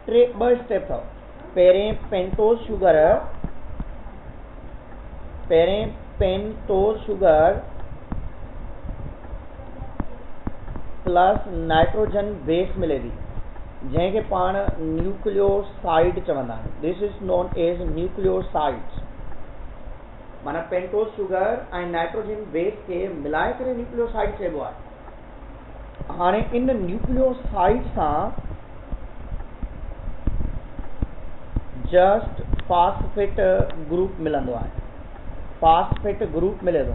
ॿ स्टेप अथव पहिरें pentose sugar plus nitrogen base मिले थी जंहिंखे पाण न्यूक्लियोसाइड चवंदा आहियूं this is known as nucleosides माना पेंटोज शुगर ऐं नाइट्रोजन बेस खे मिलाए करे न्यूक्लियोसाइड चइबो आहे हाणे इन न्यूक्लियोसाइड सां जस्ट फास्फेट ग्रुप मिलंदो आहे, फास्फेट ग्रुप मिले थो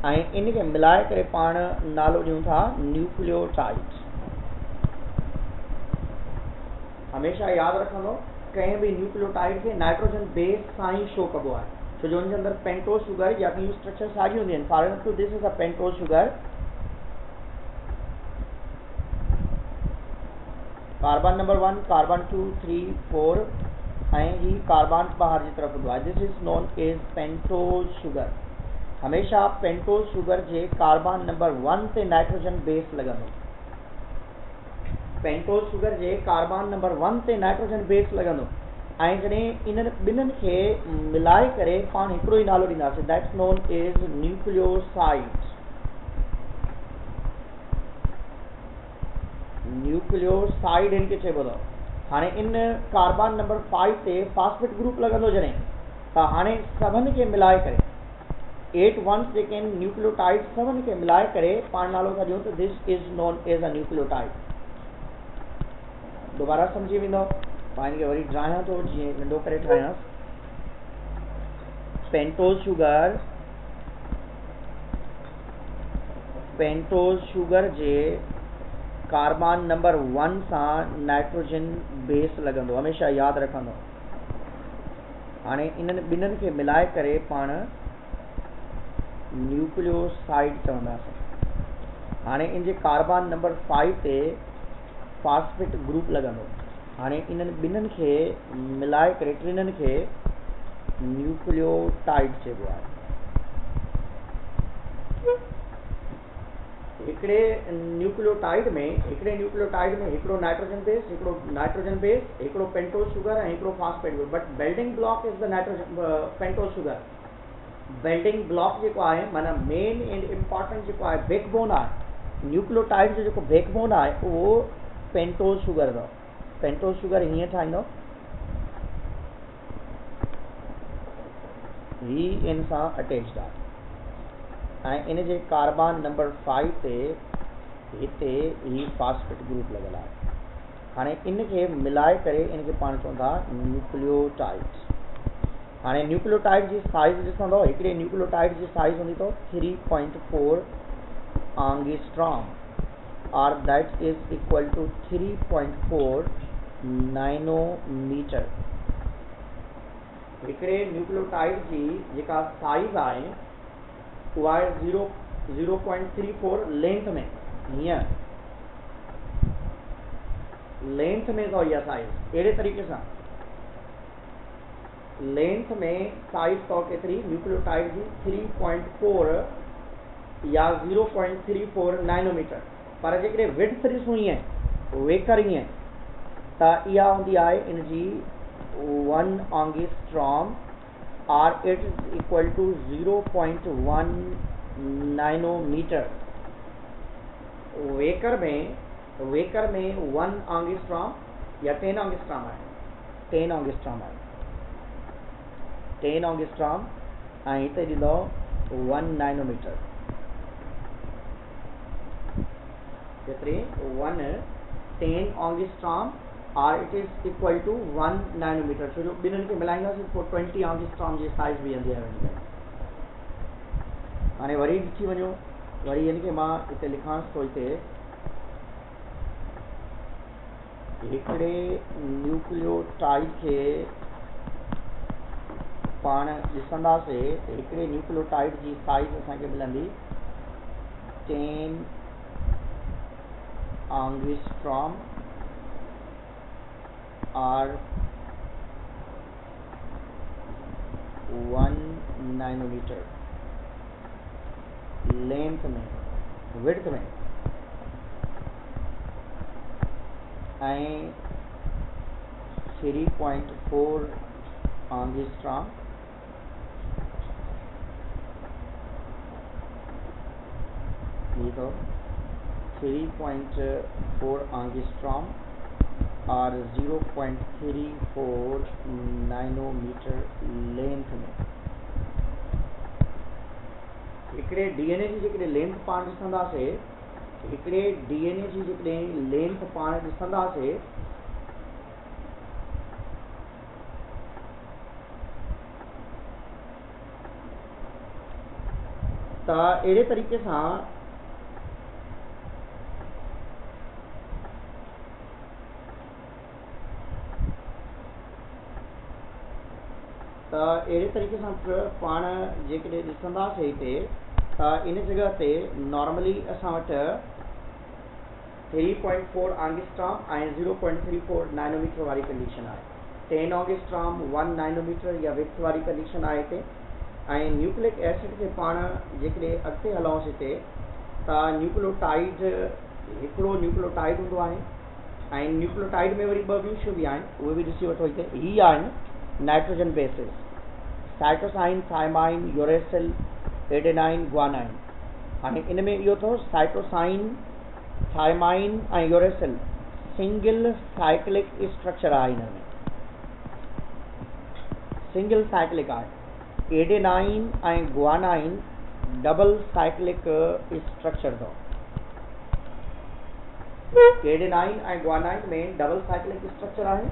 ऐं इन खे मिलाए करे पाण नालो ॾियूं था न्यूक्लियोटाइड। हमेशह यादि रखंदो कंहिं बि न्यूक्लियोटाइड खे नाइट्रोजन बेस सां ई शो कबो आहे, छो जो उनजे अंदरि पेंटोज शुगर या ॿियूं स्ट्रक्चर साॻियूं हूंदियूं आहिनि। For example this is a pentose sugar, carbon number 1, carbon 2, 3, 4 ऐं ही कार्बन ॿाहिरि जी तरफ हूंदो आहे। This is known as pentose sugar. हमेशह पेंटोज शुगर जे कार्बन नंबर 1 ते नाइट्रोजन बेस लॻंदो, पेंटोज शुगर जे कार्बन नंबर 1 ते नाइट्रोजन बेस लॻंदो ऐं जॾहिं इन्हनि ॿिन्हिनि खे मिलाए करे पाण हिकिड़ो ई नालो ॾींदासीं, that's known as nucleoside. Nucleoside इनके चइबो अथव। हाणे इन कार्बन नंबर 5 ते फास्फेट ग्रुप लॻंदो जॾहिं, त हाणे सभिनी खे मिलाए करे 8 वंस जेके आहिनि न्यूक्लियोटाइड सभिनी खे मिलाए करे पाण नालो था ॾियूं त this is known as a nucleotide. दोबारा सम्झी वेंदो, मां हिनखे वरी ड्रायां थो जीअं नंढो करे ठाहियांसि। पेंटोज शुगर जे कार्बन नंबर 1 सां नाइट्रोजन बेस लॻंदो, हमेशह यादि रखंदो। हाणे इन्हनि ॿिन्हिनि खे मिलाए करे पाण न्यूक्लियोसाइड चवंदासीं। हाणे इन जे कार्बन नंबर 5 ते फास्फेट ग्रुप लॻंदो। हाणे इन्हनि ॿिन्हिनि खे मिलाए करे टिनिनि खे न्यूक्लियोटाइड चइबो आहे। हिकिड़े न्यूक्लियोटाइड में हिकिड़ो नाइट्रोजन बेस, हिकिड़ो पेंटोज शुगर ऐं हिकिड़ो phosphate group, but building block is the nitrogen pentose sugar. Building block जेको आहे माना मेन एंड इम्पॉर्टेंट जेको आहे बैकबोन आहे न्यूक्लियोटाइड जो जेको बैकबोन आहे उहो पेंटोज शुगर अथव। पेंटोज शुगर हीअं ठाहींदो, ही इन सां अटैच्ड आहे ऐं इन जे कार्बन नंबर 5 ते हिते ही फास्फेट ग्रुप लॻल आहे। हाणे इन खे मिलाए करे इनखे पाण चवंदा न्यूक्लियोटाइड। हाणे न्यूक्लियोटाइड जी साइज़ ॾिसंदो, हिकिड़े न्यूक्लियोटाइड जी साइज़ हूंदी अथव 3.4 angstrom or that is equal to 3.4 nanometer. हिकिड़े न्यूक्लियोटाइड जी जेका साइज़ आहे उहा आहे 0.34 लेंथ में, हीअं लेंथ में अथव इहा साइज़। अहिड़े तरीक़े सां लेंथ में साइज़ अथव केतिरी न्यूक्लियोटाइड जी 3.4 या 0.34 नैनोमीटर। पर जेकॾहिं विड्थ ॾिसूं ईअं वेकर ईअं त इहा हूंदी आहे इन जी 1 angstrom or it is equal to 0.1 nanometer. वेकर में 1 एंगस्ट्रॉम या 10 एंगस्ट्रॉम आहे, 10 एंगस्ट्रॉम आहे, 10 एंगस्ट्रॉम ऐं हिते ॾींदो 1 नैनोमीटर। केतिरी 10 angstrom or it is equal to 1 nanometer. छो जो ॿिन्हिनि खे मिलाईंदासीं पोइ 20 एंगस्ट्रॉम जी साइज़ बीहंदी आहे। हाणे वरी ॾिठी वञो, वरी हिनखे मां हिते लिखांसि थो, हिते हिकिड़े न्यूक्लियोटाइड खे पाण ॾिसंदासीं, हिकिड़े न्यूक्लियोटाइड जी साइज़ असांखे मिलंदी 10 एंगस्ट्रॉम और 1 नैनोमीटर लेंथ में, विड्थ में ऐं 3.4 एंगस्ट्रॉम ये तो 3.4 एंगस्ट्रॉम और 0.34 नैनोमीटर लेंथ में। हिकिड़े डीएनए जी जेकॾहिं लेंथ पाण ॾिसंदासीं, हिकिड़े डीएनए जी जेकॾहिं लेंथ पाण ॾिसंदासीं त अहिड़े तरीक़े सां पाण जेकॾहिं ॾिसंदासीं हिते त इन जॻह ते नॉर्मली असां वटि 3.4 एंगस्ट्रॉम ऐं 0.34 नैनोमीटर वारी कंडीशन आहे। 10 एंगस्ट्रॉम 1 नैनोमीटर या विड्थ वारी कंडीशन आहे हिते। ऐं न्यूक्लिक एसिड खे पाण जेकॾहिं अॻिते हलूंसि हिते त न्यूक्लियोटाइड हिकिड़ो न्यूक्लियोटाइड हूंदो आहे ऐं न्यूक्लियोटाइड में वरी ॿ ॿियूं शयूं बि आहिनि, उहे बि ॾिसी वठो हिते। ही आहिनि nitrogen bases, cytosine, thymine, uracil, adenine, guanine. हाणे इन में इहो अथव साइटोसाइन, थायमाइन ऐं यूरेसिल सिंगल साइक्लिक स्ट्रक्चर आहे। हिन में सिंगल साइक्लिक आहे। एडेनाइन ऐं ग्वानाइन डबल साइक्लिक स्ट्रक्चर अथव। एडेनाइन ऐं ग्वानाइन में डबल साइक्लिक स्ट्रक्चर आहे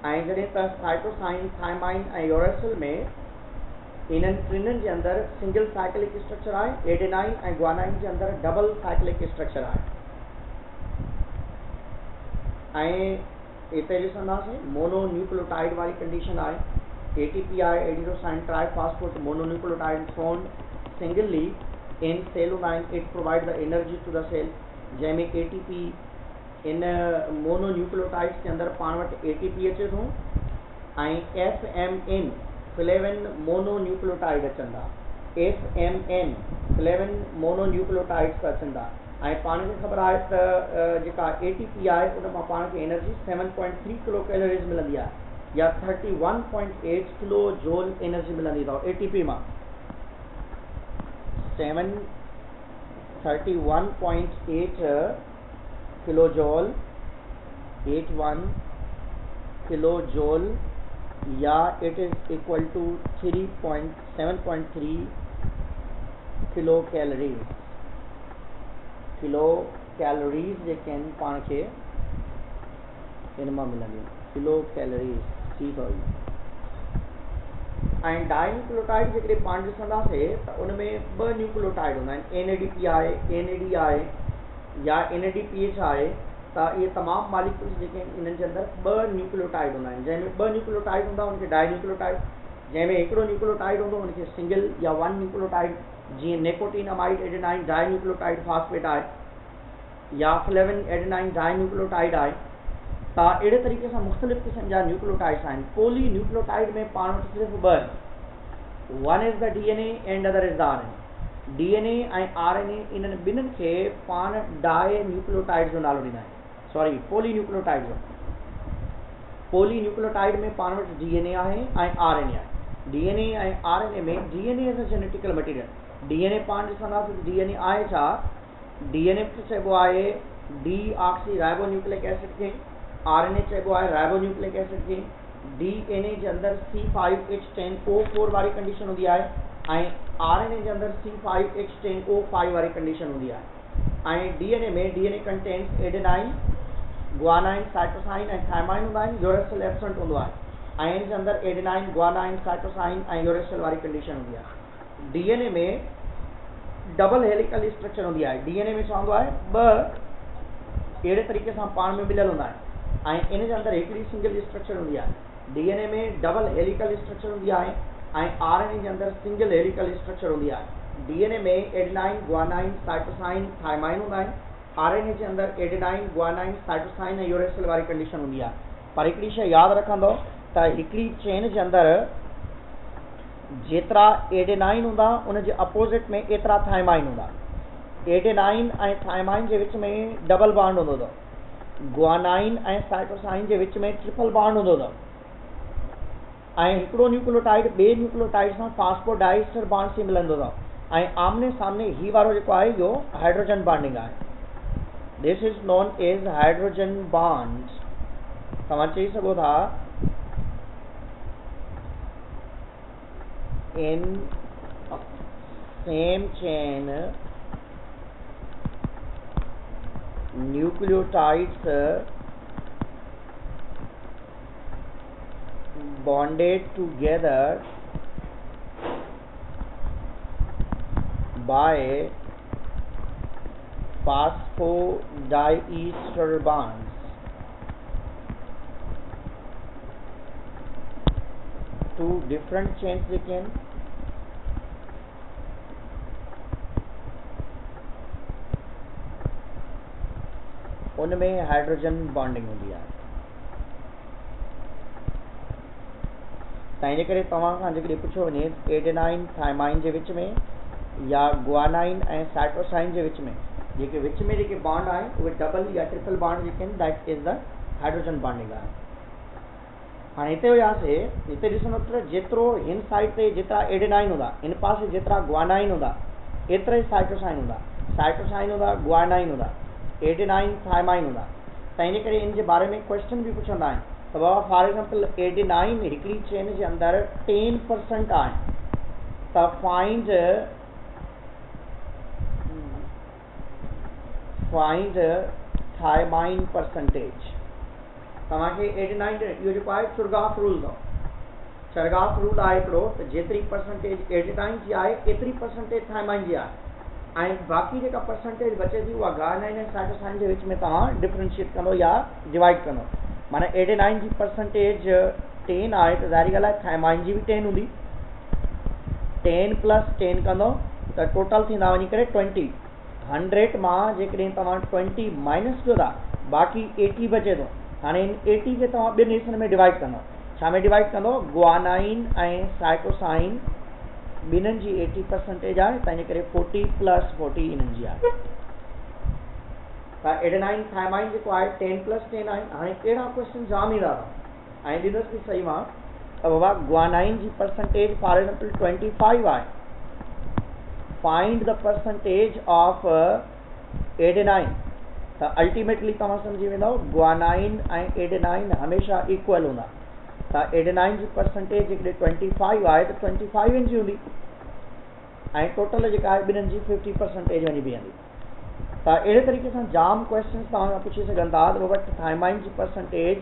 ऐं जॾहिं त साइटोसाइन, थायमाइन ऐं यूरेसिल में इन्हनि टिनिनि जे अंदरि सिंगल साइक्लिक स्ट्रक्चर आहे। एडेनाइन ऐं ग्वानाइन जे अंदरि डबल साइक्लिक स्ट्रक्चर आहे। ऐं हिते ॾिसंदासीं मोनो न्यूक्लियोटाइड वारी कंडीशन आहे। ATP आहे, adenosine triphosphate mononucleotide found singly in cellulin, it provide the energy to the cell. जंहिंमें ATP इन मोनोन्यूक्लियोटाइड्स के अंदरि पाण वटि ATP अचे थो ऐं FMN फ्लेविन मोनोन्यूक्लियोटाइड अचनि था। FMN फ्लेविन मोनोन्यूक्लियोटाइड्स अचनि था ऐं पाण खे ख़बर आहे त जेका ATP आहे उन मां पाण खे एनर्जी 7.3 किलो कैलोरीज़ मिलंदी आहे या 31.8 किलो जूल एनर्जी मिलंदी अथव ATP मां। 31.8 किलो जूल, 81 किलो जूल या it is equal to 7.3 kilo calories. Kilo calories जेके आहिनि पाण खे इन मां मिलंदियूं, किलो कैलोरीज़ थी सॉरी। ऐं डाइन्यूक्लियोटाइड जेकॾहिं पाण ॾिसंदासीं त उन में ॿ न्यूक्लियोटाइड हूंदा आहिनि। NADP आहे, NAD आहे या NADPH आहे। त इहे तमामु मालिक्यूल्स जेके आहिनि इन्हनि जे अंदरि ॿ न्यूक्लियोटाइड हूंदा आहिनि। जंहिंमें ॿ न्यूक्लियोटाइड हूंदा उनखे डाइन्यूक्लियोटाइड, जंहिंमें हिकिड़ो न्यूक्लियोटाइड हूंदो उनखे सिंगल या वन न्यूक्लियोटाइड, जीअं निकोटीनामाइड एडेनाइन डाइन्यूक्लियोटाइड फॉस्फेट आहे या फ्लेविन एडेनाइन डाइन्यूक्लियोटाइड आहे। त अहिड़े तरीक़े सां मुख़्तलिफ़ क़िस्म जा न्यूक्लियोटाइड्स आहिनि। पोली न्यूक्लियोटाइड में पाण वटि सिर्फ़ु ॿ आहिनि। One is the DNA and other is the RNA। DNA ऐं RNA इन्हनि ॿिन्हिनि खे पाण डाई न्यूक्लियोटाइड जो नालो ॾींदा आहिनि, सॉरी पोली न्यूक्लियोटाइड जो। पोली न्यूक्लियोटाइड में पाण वटि DNA आहे ऐं RNA आहे। DNA ऐं RNA में DNA is a genetical material. DNA पाण ॾिसंदासीं त DNA आहे छा? DNA खे चइबो आहे डीऑक्सी राइबो न्यूक्लिक एसिड खे, RNA चइबो आहे राइबो न्यूक्लिक एसिड खे। DNA जे अंदरि C5H10O4 वारी कंडीशन हूंदी आहे ऐं RNA जे अंदरि C5H10O5 वारी कंडीशन हूंदी आहे। ऐं DNA में DNA contains adenine, guanine, cytosine ऐं थायमाइन हूंदा आहिनि। यूरेसिल एब्सेंट हूंदो आहे ऐं इन जे अंदरि एडेनाइन, ग्वानाइन, साइटोसाइन ऐं यूरेसिल वारी कंडीशन हूंदी आहे। DNA में डबल हेलिकल स्ट्रक्चर हूंदी आहे। DNA में छा हूंदो आहे? ॿ अहिड़े तरीक़े सां पाण में मिलियल हूंदा आहिनि ऐं इन जे अंदरि हिकिड़ी सिंगल स्ट्रक्चर हूंदी आहे। DNA में डबल हेलिकल स्ट्रक्चर हूंदी आहे ऐं RNA जे अंदरि सिंगल हेलिकल स्ट्रक्चर हूंदी आहे। DNA में एडेनाइन, ग्वानाइन, साइटोसाइन, थायमाइन हूंदा आहिनि। RNA जे अंदरि एडेनाइन, ग्वानाइन, साइटोसाइन ऐं यूरेसिल वारी कंडीशन हूंदी आहे। पर हिकिड़ी शइ यादि रखंदो त हिकिड़ी चेन जे अंदरि जेतिरा एडेनाइन हूंदा उन जे अपोज़िट में एतिरा थायमाइन हूंदा। एडेनाइन ऐं थायमाइन जे विच में डबल बॉन्ड हूंदो अथव। ग्वानाइन ऐं साइटोसाइन जे विच में ट्रिपल बॉन्ड हूंदो अथव ऐं हिकिड़ो न्यूक्लियोटाइड ॿिए न्यूक्लियोटाइड सां फॉस्फोडाइस्टर बॉन्ड से मिलंदो अथव ऐं आमने सामने ही वारो जेको आहे इहो हाइड्रोजन बॉन्डिंग आहे। This is known as hydrogen bond. तव्हां चई सघो था in same chain nucleotides bonded together by phosphodiester bonds. Two different chains जेके आहिनि उनमें हाइड्रोजन बॉन्डिंग हूंदी आहे। तंहिंजे करे तव्हां खां जेकॾहिं पुछो वञे एडेनाइन थाइमाइन जे विच में या गुआनाइन ऐं साइटोसाइन जे विच में जेके विच में जेके बॉन्ड आहिनि उहे डबल या ट्रिपल बॉन्ड जेके आहिनि that is the hydrogen bonding आहे। हाणे हिते हुयासीं, हिते ॾिसंदो त जेतिरो हिन साइड ते जेतिरा एडेनाइन हूंदा, इन पासे जेतिरा गुआनाइन हूंदा, एतिरा ई साइटोसाइन हूंदा, साइटोसाइन हूंदा, गुआनाइन हूंदा, एडेनाइन थाइमाइन हूंदा। तंहिंजे करे इन जे बारे में क्वेश्चन बि पुछंदा आहिनि त बाबा फॉर एग्जाम्पल एडेनाइन हिकिड़ी चेन जे अंदरि 10% आहे त फाइंड थाइमाइन परसेंटेज। तव्हांखे एडेनाइन इहो जेको आहे चुरगाफ रूल अथव, चरगाफ रूल आहे हिकिड़ो त जेतिरी परसेंटेज एडेनाइन जी आहे एतिरी परसेंटेज थाइमाइन जी आहे ऐं बाक़ी जेका परसेंटेज बचे थी उहा गुआनाइन ऐं साइटोसाइन जे विच में तव्हां डिफ्रेंशिएट कंदो या डिवाइड कंदो। माना एडेनाइन जी परसेंटेज 10 आहे त ज़ाहिरी ॻाल्हि आहे थाइमाइन जी बि 10 हूंदी। 10 + 10 कंदो त टोटल थींदा वञी करे 20। 100 मां जेकॾहिं तव्हां 20 माइनस कयो था बाक़ी 80 बचे थो। हाणे इन 80 खे तव्हां ॿिनि हिसनि में डिवाइड कंदो। छा में डिवाइड कंदो? गुआनाइन ऐं साइटोसाइन ॿिन्हिनि जी 80% आहे, तंहिंजे करे 40 + 40 इन्हनि जी आहे। त एडेनाइन थाइमाइन जेको आहे 10 + 10 आहे। हाणे अहिड़ा क्वेश्चन जाम ईंदा अथव ऐं ॾींदुसि बि सही मां त बाबा गुआनाइन जी परसेंटेज फॉर एग्जाम्पल 25 आहे, find the percentage of adenine. त अल्टीमेटली तव्हां सम्झी वेंदव गुआनाइन ऐं एडेनाइन हमेशह इक्वल हूंदा। त एडेनाइन जी परसेंटेज जेकॾहिं 25 आहे त 25 जी हूंदी ऐं टोटल जेका आहे ॿिन्हिनि जी 50% वञी बीहंदी। त अहिड़े तरीक़े सां जाम क्वेश्चन तव्हां खां पुछी सघनि था त बाबा थाइमाइन जी परसेंटेज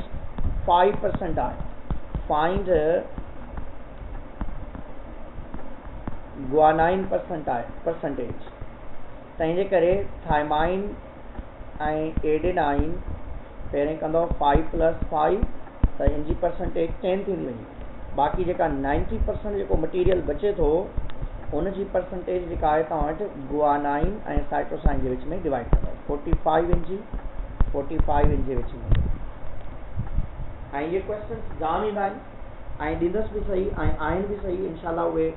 5% आहे, फाइंड गुआनाइन परसेंटेज। तंहिंजे करे थाइमाइन ऐं एडेनाइन पहिरें कंदो 5 + 5 त इन जी परसेंटेज 10 थींदी वञे। बाक़ी जेका 90% जेको मटीरियल बचे थो उन जी परसेंटेज जेका आहे तव्हां वटि गुआनाइन ऐं साइटोसाइन जे विच में डिवाइड कंदो। 45 इन जी 45 इन जे विच में। ऐं इहे क्वेश्चन जाम ईंदा आहिनि ऐं ॾींदुसि बि सही ऐं आहिनि बि सही। इनशाला उहे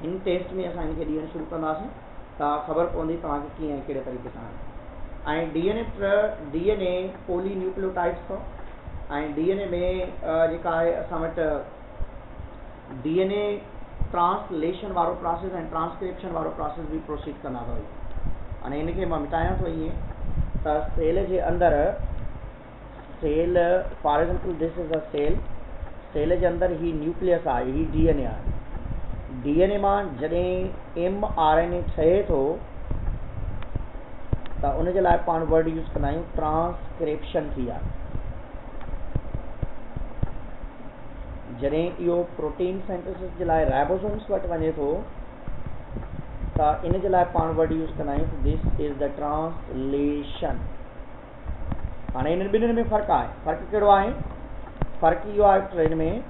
हिन टेस्ट में असां हिनखे ॾियणु शुरू कंदासीं त ख़बर पवंदी तव्हांखे कीअं ऐं कहिड़े तरीक़े सां। ऐं डीएनए पोली न्यूक्लियोटाइड्स अथव ऐं डीएनए में जेका आहे असां वटि डीएनए ट्रांसलेशन वारो प्रोसेस ऐं ट्रांसक्रिप्शन वारो प्रोसेस बि प्रोसीड कंदा अथव। हाणे हिनखे मां मिटायां थो ईअं त सेल जे अंदरि cell for example this is a cell जे अंदरि ही न्यूक्लियस आहे, ही डीएनए आहे। डीएनए मां जॾहिं mRNA ठहे थो त उन जे लाइ पाण वर्ड यूज़ कंदा आहियूं ट्रांसक्रिप्शन थी आहे। जॾहिं इहो प्रोटीन सिंथेसिस जे लाइ राइबोसोम्स वटि वञे थो त इन जे लाइ पाण वर्ड यूज़ कंदा आहियूं दिस इज़ द ट्रांसलेशन। हाणे इन्हनि ॿिन्हिनि में फ़र्क़ु आहे। फ़र्क़ु कहिड़ो आहे? फ़र्क़ु इहो आहे ट्रेन में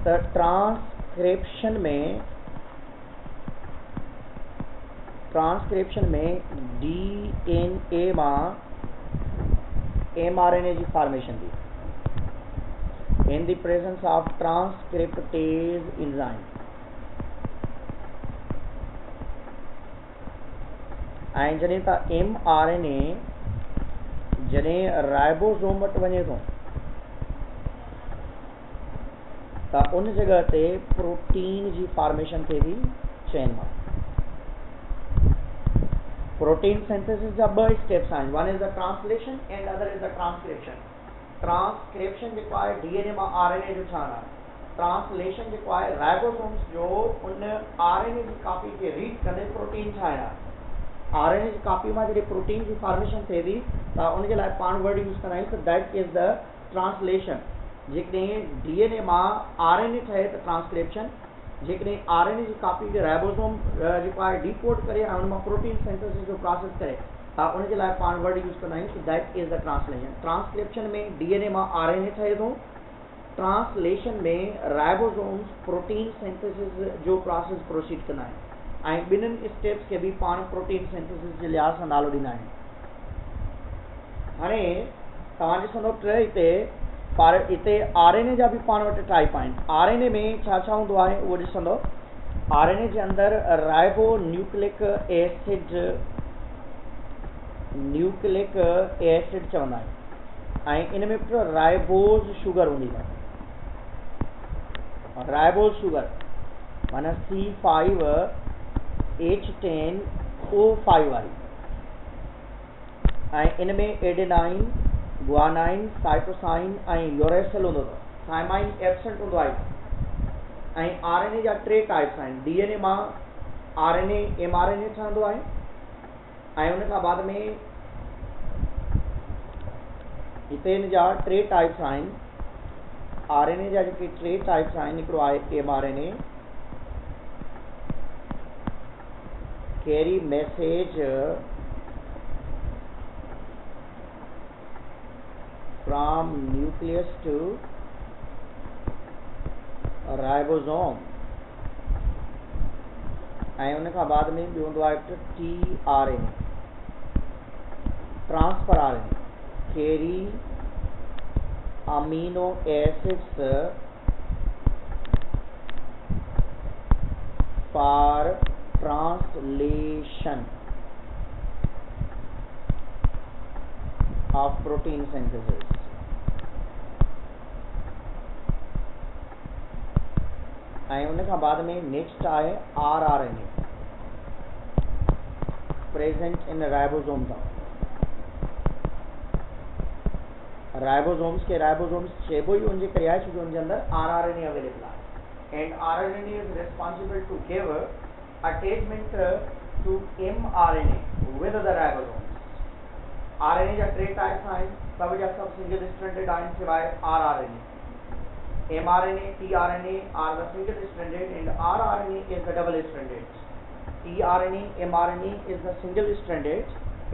त ट्रांसक्रिप्शन में डीएनए मां mRNA जी फॉर्मेशन थी in the presence of transcriptase enzyme. ऐं जॾहिं त mRNA जॾहिं राइबोसोम वटि वञे थो त उन जॻह ते प्रोटीन जी फॉर्मेशन थिए थी चेन मां। प्रोटीन सिंथेसिस जा 2 स्टेप्स आहिनि, one is the translation and other is the transcription. Transcription जेको आहे डीएनए मां आरएनए जो ठहणु आहे। ट्रांसलेशन जेको आहे राइबोसोम्स जो उन आरएनए जी कॉपी खे रीड कंदे प्रोटीन ठाहिणु आहे। आरएनए जी कॉपी मां जॾहिं प्रोटीन जी फॉर्मेशन थिए थी त उनजे लाइ पाण वर्ड यूज़ कंदा आहियूं त दैट इज़ द ट्रांसलेशन। जेकॾहिं डीएनए मां आरएनए ठहे त ट्रांसक्रिप्शन जेकॾहिं RNA जी कापी खे राइबोसोम जेको आहे डीकोड करे ऐं उन मां प्रोटीन सिंथेसिस जो प्रोसेस करे त उनजे लाइ पाण वर्ड यूज़ कंदा आहियूं कि that is the translation. Transcription में DNA मां RNA ठहे थो, ट्रांसलेशन में राइबोसोम्स प्रोटीन सिंथेसिस जो प्रोसेस प्रोसीड कंदा आहिनि ऐं ॿिन्हिनि स्टेप्स खे बि पाण प्रोटीन सिंथेसिस जे लिहाज़ सां नालो ॾींदा आहियूं। हाणे तव्हां ॾिसंदो टे हिते पर हिते RNA जा बि पाण वटि टाइप आहिनि। RNA में छा छा हूंदो आहे उहो ॾिसंदो। RNA जे अंदरि राइबो न्यूक्लिक एसिड चवंदा आहिनि ऐं इन में बि राइबोज शुगर हूंदी आहे। राइबोज शुगर माना C5H10O5 वारी ऐं इन में एडेनाइन, गुआनाइन, साइटोसाइन ऐं यूरेसिल हूंदो अथव। थायमाइन एब्सेंट हूंदो आहे। ऐं RNA जा टे टाइप्स आहिनि। DNA मां RNA mRNA ठहंदो आहे ऐं उन खां बाद में हिते इन जा टे टाइप्स आहिनि। RNA जा जेके टे टाइप्स आहिनि, हिकिड़ो आहे mRNA carry message from nucleus to ribosome ऐं उन खां बाद में ॿियो हूंदो आहे tRNA transfer RNA carry amino acids for translation of protein synthesis. ऐं उन खां बाद में नेक्स्ट आहे rRNA प्रेजेंट इन राइबोसोम था। राइबोसोम्स के राइबोसोम्स चइबो ई उनजे करे आहे छो जो उनजे अंदरि rRNA अवेलेबल आहे and rRNA is responsible to give attachment to mRNA with the ribosomes. RNA जा टे टाइप्स आहिनि, सभ जा सभ सिंगल स्ट्रैंडेड आहिनि सिवाय rRNA। mRNA, tRNA are the single stranded and rRNA is the double stranded. tRNA, mRNA is the single stranded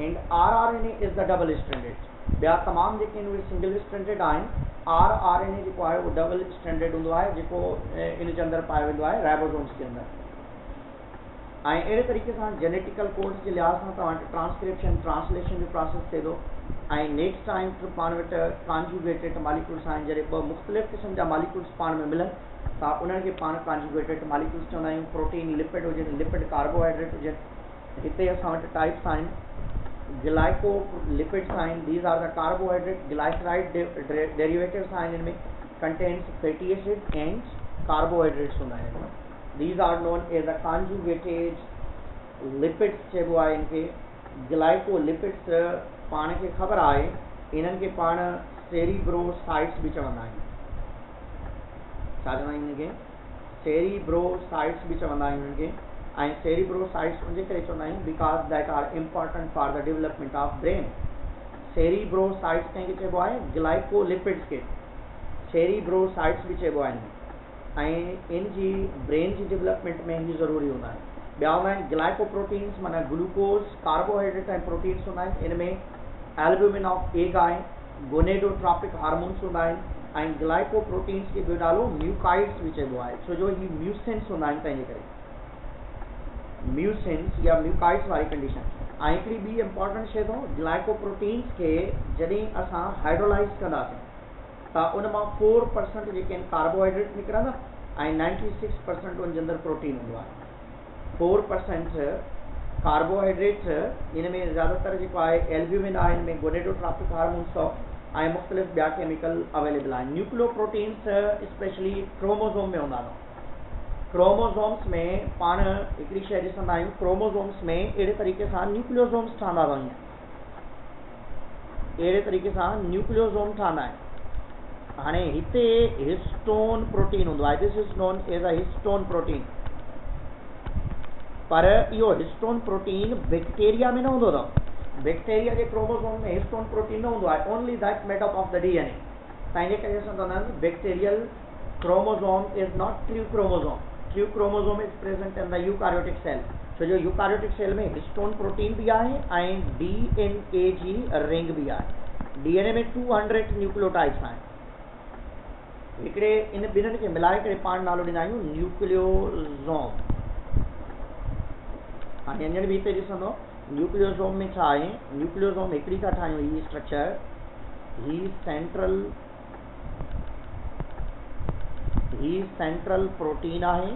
and rRNA is the double stranded. ॿिया तमामु जेके आहिनि उहे सिंगल स्ट्रैंडेड आहिनि। rRNA जेको आहे उहो डबल स्ट्रैंडेड हूंदो आहे जेको इन जे अंदरि पायो वेंदो आहे राइबोसोम्स के अंदरि। ऐं अहिड़े तरीक़े सां जेनेटिकल कोड्स जे लिहाज़ सां तव्हां वटि ट्रांसक्रिप्शन ट्रांसलेशन जो प्रोसेस थिए थो। ऐं नेक्स्ट टाइम पाण वटि कॉन्जुगेटेड मॉलिक्यूल्स आहिनि जॾहिं ॿ मुख़्तलिफ़ क़िस्म जा मॉलिक्यूल्स पाण में मिलनि त उन्हनि खे पाण कॉन्जुगेटेड मॉलिक्यूल्स चवंदा आहियूं। प्रोटीन लिपिड हुजनि, लिपिड कार्बोहाइड्रेट हुजनि। हिते असां वटि टाइप्स आहिनि, ग्लाइको लिपिड्स आहिनि, these are the carbohydrate glyceride derivatives आहिनि। इनमें contains fatty acid and carbohydrates हूंदा आहिनि। These are known as the conjugated lipids चइबो आहे इनखे। ग्लाइको लिपिड्स पाण खे ख़बर आहे इन्हनि खे पाण सेरिब्रोसाइट्स बि चवंदा आहियूं। छा चवंदा आहियूं इनखे? सेरिब्रोसाइट्स बि चवंदा आहियूं इनखे। ऐं सेरिब्रोसाइट्स उनजे करे चवंदा आहियूं because that are important for the development of brain. Cerebrosides कंहिंखे चइबो आहे? ग्लाइकोलिपिड्स खे सेरिब्रोसाइट्स बि चइबो आहे। ऐं इन जी ब्रेन जी डेवलपमेंट में ही ज़रूरी हूंदा आहिनि। ॿिया हूंदा आहिनि ग्लाइकोप्रोटीन्स माना ग्लूकोज कार्बोहाइड्रेट ऐं प्रोटीन्स हूंदा आहिनि। इन में एल्ब्यूमिन ऑफ एग आहे, गोनेडोट्रॉपिक हार्मोन्स हूंदा आहिनि ऐं ग्लाइकोप्रोटीन्स खे ॿियो नालो म्यूकाइड्स बि चइबो आहे छो जो ही म्यूसिन्स हूंदा आहिनि तंहिंजे करे म्यूसिन्स या म्यूकाइड्स वारी कंडीशन। ऐं हिकिड़ी ॿी इम्पॉर्टेंट शइ अथव, ग्लाइकोप्रोटीन्स खे जॾहिं असां हाइड्रोलाइज़ कंदासीं त उन मां 4% जेके आहिनि कार्बोहाइड्रेट निकिरंदा ऐं 96% उनजे अंदरि प्रोटीन हूंदो आहे। 4% कार्बोहाइड्रेट, इन में ज़्यादातर जेको आहे एल्ब्यूमिन आहे, हिन में गोनेडोट्रॉपिक हार्मोन्स ऐं मुख़्तलिफ़ ॿिया केमिकल अवेलेबल आहिनि। न्यूक्लियोप्रोटीन्स स्पेशली क्रोमोज़ोम में हूंदा आहिनि। क्रोमोज़ोम्स में पाण हिकिड़ी शइ ॾिसंदा आहियूं, क्रोमोज़ोम्स में अहिड़े तरीक़े सां न्यूक्लियोज़ोम्स ठहंदा अथव। ईअं अहिड़े तरीक़े सां न्यूक्लियोज़ोम ठहंदा आहिनि। हाणे हिते हिस्टोन प्रोटीन हूंदो आहे, this is known as a histone protein. पर इहो हिस्टोन प्रोटीन बैक्टीरिया में न हूंदो अथव। बैक्टीरिया जे क्रोमोज़ोम में हिस्टोन प्रोटीन न हूंदो आहे, only that made up of the DNA। तंहिंजे करे असां चवंदा आहियूं bacterial chromosome is not true chromosome. few chromosome is present in the eukaryotic cell. So जो eukaryotic cell में histone protein भी आहे ऐं DNA जी रिंग भी आहे। DNA में 200 न्यूक्लियोटाइड्स आहिनि। हिकिड़े इन ॿिन्हिनि खे मिलाए करे पाण नालो ॾींदा आहियूं न्यूक्लियोसोम। हाणे अञण बि हिते ॾिसंदो न्यूक्लियोसोम में छा आहे। न्यूक्लियोसोम हिकिड़ी था ठाहियूं ही स्ट्रक्चर, ही सेंट्रल प्रोटीन आहे।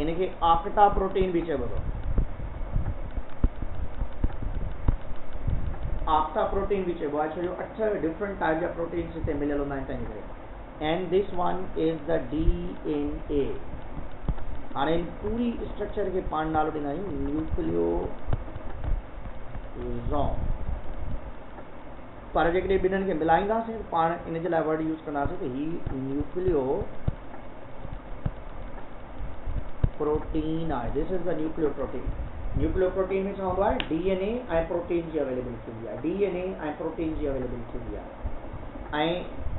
इनखे आक्टा प्रोटीन भी चइबो आहे। आक्टा प्रोटीन भी चइबो आहे छो जो 8 डिफरेंट टाइप जा प्रोटीन्स हिते मिलियल हूंदा आहिनि तंहिं करे। And this one is the DNA। हाणे इन पूरी स्ट्रक्चर के पाण नालो ॾींदा आहियूं न्यूक्लियोसोम। पर जेकॾहिं ॿिन्हिनि खे मिलाईंदासीं त पाण इन जे लाइ वर्ड यूज़ कंदासीं त ही न्यूक्लियो प्रोटीन आहे। This is the nucleo protein. Nucleo protein में छा हूंदो आहे DNA ऐं प्रोटीन जी अवेलेबिलिटी हूंदी आहे। DNA ऐं प्रोटीन जी अवेलेबिलिटी हूंदी आहे। ऐं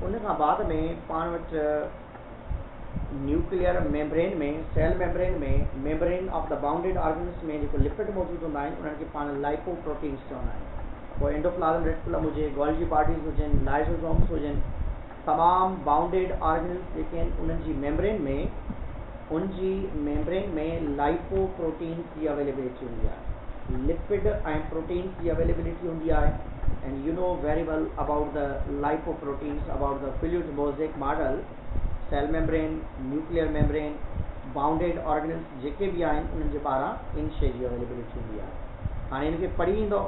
उन खां बाद में पाण वटि न्यूक्लियर मेम्ब्रेन में, सेल मेम्ब्रेन में, membrane of the bounded organs में जेको लिपिड मौजूदु हूंदा आहिनि उन्हनि खे पाण लाइपोप्रोटीन्स चवंदा आहियूं। पोइ एंडोप्लाज्म रेटिकुलम हुजे, गोल्गी बॉडीज़ हुजनि, लाइसोसोम्स हुजनि, तमामु बाउंडेड ऑर्गन्स जेके आहिनि उन्हनि जी मेम्ब्रेन में लाइपोप्रोटीन्स जी अवेलेबिलिटी हूंदी आहे। लिपिड ऐं प्रोटीन्स जी अवेलेबिलिटी हूंदी आहे। And you know very well about the lipoproteins, about the fluid mosaic model. Cell membrane, nuclear membrane, bounded organs जेके भी आहिनि उन्हनि जे ॿाहिरां इन शइ जी अवेलेबिलिटी हूंदी आहे। हाणे इनखे पढ़ी ईंदो